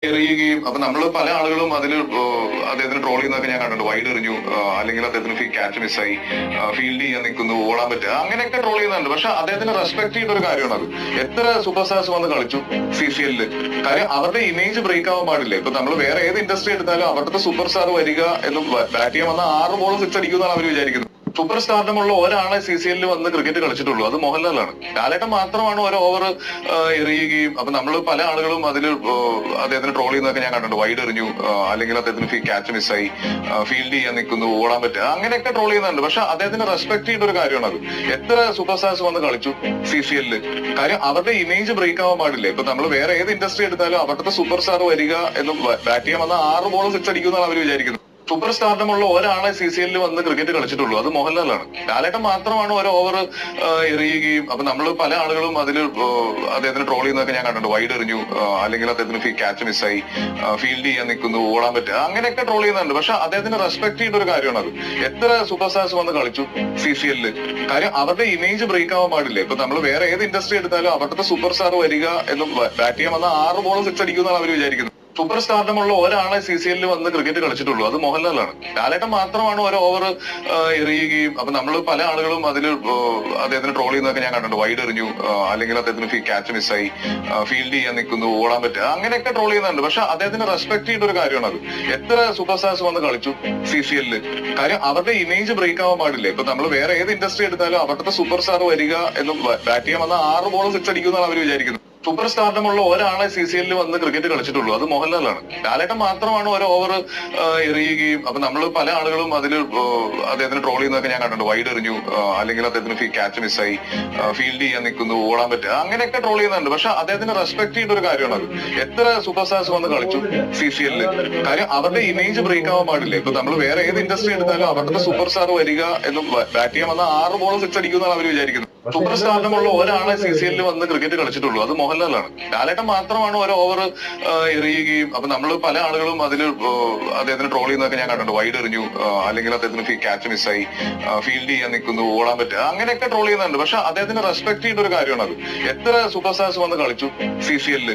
എറിയുകയും അപ്പൊ നമ്മൾ പല ആളുകളും അതിൽ അദ്ദേഹത്തിന് ട്രോൾ ചെയ്യുന്നതൊക്കെ ഞാൻ കണ്ടിട്ടുണ്ട്. വൈഡ് എറിഞ്ഞു, അല്ലെങ്കിൽ അദ്ദേഹത്തിന് ക്യാച്ച് മിസ്സായി, ഫീൽഡ് ചെയ്യാൻ നിൽക്കുന്നു, ഓടാൻ പറ്റുക, അങ്ങനെയൊക്കെ ട്രോൾ ചെയ്യുന്നുണ്ട്. പക്ഷെ അദ്ദേഹത്തിന് റെസ്പെക്ട് ചെയ്യേണ്ട ഒരു കാര്യമാണ് അത്. എത്ര സൂപ്പർ സ്റ്റാർസ് വന്ന് കളിച്ചു CCL കാര്യം അവരുടെ ഇമേജ് ബ്രേക്ക് ആവാൻ പാടില്ല. ഇപ്പൊ നമ്മൾ വേറെ ഏത് ഇൻഡസ്ട്രി എടുത്താലും അവിടുത്തെ സൂപ്പർ സ്റ്റാർ വരിക എന്ന് ബാറ്റ് ചെയ്യാൻ വന്ന 6 ബോൾ 6 അടിക്കുമെന്നാണ് അവർ വിചാരിക്കുന്നത്. സൂപ്പർ സ്റ്റാർഡമുള്ള ഒരാളെ CCL വന്ന് ക്രിക്കറ്റ് കളിച്ചിട്ടുള്ളൂ, അത് മോഹൻലാലാണ്. ലാലേട്ടൻ മാത്രമാണ് ഒരു ഓവർ എറിയുകയും അപ്പൊ നമ്മൾ പല ആളുകളും അതിൽ അദ്ദേഹത്തിന് ട്രോൾ ചെയ്യുന്നതൊക്കെ ഞാൻ കണ്ടിട്ടുണ്ട്. വൈഡ് എറിഞ്ഞു, അല്ലെങ്കിൽ അദ്ദേഹത്തിന് ക്യാച്ച് മിസ്സായി, ഫീൽഡ് ചെയ്യാൻ നിൽക്കുന്നു, ഓടാൻ പറ്റുക, അങ്ങനെയൊക്കെ ട്രോൾ ചെയ്യുന്നുണ്ട്. പക്ഷെ അദ്ദേഹത്തിന് റെസ്പെക്ട് ചെയ്യേണ്ട ഒരു കാര്യമാണ് അത്. എത്ര സൂപ്പർ സ്റ്റാർസ് വന്ന് കളിച്ചു CCL കാര്യം അവരുടെ ഇമേജ് ബ്രേക്ക് ആവാൻ പാടില്ല. ഇപ്പൊ നമ്മൾ വേറെ ഏത് ഇൻഡസ്ട്രി എടുത്താലും അവിടുത്തെ സൂപ്പർ സ്റ്റാർ വരിക എന്ന് ബാറ്റ് ചെയ്യാൻ വന്ന 6 ബോൾ 6 അടിക്കുമെന്നാണ് അവർ വിചാരിക്കുന്നത്. സൂപ്പർ സ്റ്റാർഡമുള്ള ഒരാളെ CCL വന്ന് ക്രിക്കറ്റ് കളിച്ചിട്ടുള്ളൂ, അത് മോഹൻലാലാണ്. ലാലേട്ടൻ മാത്രമാണ് ഒരു ഓവർ എറിയുകയും അപ്പൊ നമ്മൾ പല ആളുകളും അതിൽ അദ്ദേഹത്തിന് ട്രോൾ ചെയ്യുന്നതൊക്കെ ഞാൻ കണ്ടിട്ടുണ്ട്. വൈഡ് എറിഞ്ഞു, അല്ലെങ്കിൽ അദ്ദേഹത്തിന് ക്യാച്ച് മിസ്സായി, ഫീൽഡ് ചെയ്യാൻ നിൽക്കുന്നു, ഓടാൻ പറ്റുക, അങ്ങനെയൊക്കെ ട്രോൾ ചെയ്യുന്നുണ്ട്. പക്ഷെ അദ്ദേഹത്തിന് റെസ്പെക്ട് ചെയ്യേണ്ട ഒരു കാര്യമാണ് അത്. എത്ര സൂപ്പർ സ്റ്റാർസ് വന്ന് കളിച്ചു CCL കാര്യം അവരുടെ ഇമേജ് ബ്രേക്ക് ആവാൻ പാടില്ല. ഇപ്പൊ നമ്മൾ വേറെ ഏത് ഇൻഡസ്ട്രി എടുത്താലും അവിടുത്തെ സൂപ്പർ സ്റ്റാർ വരിക എന്ന് ബാറ്റ് ചെയ്യാൻ വന്ന 6 ബോൾ 6 അടിക്കുമെന്നാണ് അവർ വിചാരിക്കുന്നത്. സൂപ്പർ സ്റ്റാർഡമുള്ള ഒരാളെ CCL വന്ന് ക്രിക്കറ്റ് കളിച്ചിട്ടുള്ളൂ, അത് മോഹൻലാലാണ്. ലാലേട്ടൻ മാത്രമാണ് ഒരു ഓവർ എറിയുകയും അപ്പൊ നമ്മൾ പല ആളുകളും അതിൽ അദ്ദേഹത്തിന് ട്രോൾ ചെയ്യുന്നതൊക്കെ ഞാൻ കണ്ടിട്ടുണ്ട്. വൈഡ് എറിഞ്ഞു, അല്ലെങ്കിൽ അദ്ദേഹത്തിന് ക്യാച്ച് മിസ്സായി, ഫീൽഡ് ചെയ്യാൻ നിൽക്കുന്നു, ഓടാൻ പറ്റുക, അങ്ങനെയൊക്കെ ട്രോൾ ചെയ്യുന്നുണ്ട്. പക്ഷെ അദ്ദേഹത്തിന് റെസ്പെക്ട് ചെയ്യേണ്ട ഒരു കാര്യമാണ് അത്. എത്ര സൂപ്പർ സ്റ്റാർസ് വന്ന് കളിച്ചു CCL കാര്യം അവരുടെ ഇമേജ് ബ്രേക്ക് ആവാൻ പാടില്ല. ഇപ്പൊ നമ്മൾ വേറെ ഏത് ഇൻഡസ്ട്രി എടുത്താലും അവിടുത്തെ സൂപ്പർ സ്റ്റാർ വരിക എന്ന് ബാറ്റ് ചെയ്യാൻ വന്ന 6 ബോൾ 6 അടിക്കുമെന്നാണ് അവർ വിചാരിക്കുന്നത്. സൂപ്പർ സ്റ്റാർഡമുള്ള ഒരാളെ CCL വന്ന് ക്രിക്കറ്റ് കളിച്ചിട്ടുള്ളൂ, അത് മോഹൻലാലാണ്. ലാലേട്ടൻ മാത്രമാണ് ഒരു ഓവർ എറിയുകയും അപ്പൊ നമ്മൾ പല ആളുകളും അതിൽ അദ്ദേഹത്തിന് ട്രോൾ ചെയ്യുന്നതൊക്കെ ഞാൻ കണ്ടിട്ടുണ്ട്. വൈഡ് എറിഞ്ഞു, അല്ലെങ്കിൽ അദ്ദേഹത്തിന് ക്യാച്ച് മിസ്സായി, ഫീൽഡ് ചെയ്യാൻ നിൽക്കുന്നു, ഓടാൻ പറ്റുക, അങ്ങനെയൊക്കെ ട്രോൾ ചെയ്യുന്നുണ്ട്. പക്ഷെ അദ്ദേഹത്തിന് റെസ്പെക്ട് ചെയ്യേണ്ട ഒരു കാര്യമാണ് അത്. എത്ര സൂപ്പർ സ്റ്റാർസ് വന്ന് കളിച്ചു CCL കാര്യം അവരുടെ ഇമേജ് ബ്രേക്ക് ആവാൻ പാടില്ല. ഇപ്പൊ നമ്മൾ വേറെ ഏത് ഇൻഡസ്ട്രി എടുത്താലും അവിടുത്തെ സൂപ്പർ സ്റ്റാർ വരിക എന്ന് ബാറ്റ് ചെയ്യാൻ വന്ന 6 ബോൾ 6 അടിക്കുമെന്നാണ് അവർ വിചാരിക്കുന്നത്. സൂപ്പർ സ്റ്റാർഡമുള്ള ഒരാളെ CCL വന്ന് ക്രിക്കറ്റ് കളിച്ചിട്ടുള്ളൂ, അത് മോഹൻലാലാണ്. ലാലേട്ടൻ മാത്രമാണ് ഒരു ഓവർ എറിയുകയും അപ്പൊ നമ്മൾ പല ആളുകളും അതിൽ അദ്ദേഹത്തിന് ട്രോൾ ചെയ്യുന്നതൊക്കെ ഞാൻ കണ്ടിട്ടുണ്ട്. വൈഡ് എറിഞ്ഞു, അല്ലെങ്കിൽ അദ്ദേഹത്തിന് ക്യാച്ച് മിസ്സായി, ഫീൽഡ് ചെയ്യാൻ നിൽക്കുന്നു, ഓടാൻ പറ്റുക, അങ്ങനെയൊക്കെ ട്രോൾ ചെയ്യുന്നുണ്ട്. പക്ഷെ അദ്ദേഹത്തിന് റെസ്പെക്ട് ചെയ്യേണ്ട ഒരു കാര്യമാണ് അത്. എത്ര സൂപ്പർ സ്റ്റാർസ് വന്ന് കളിച്ചു CCL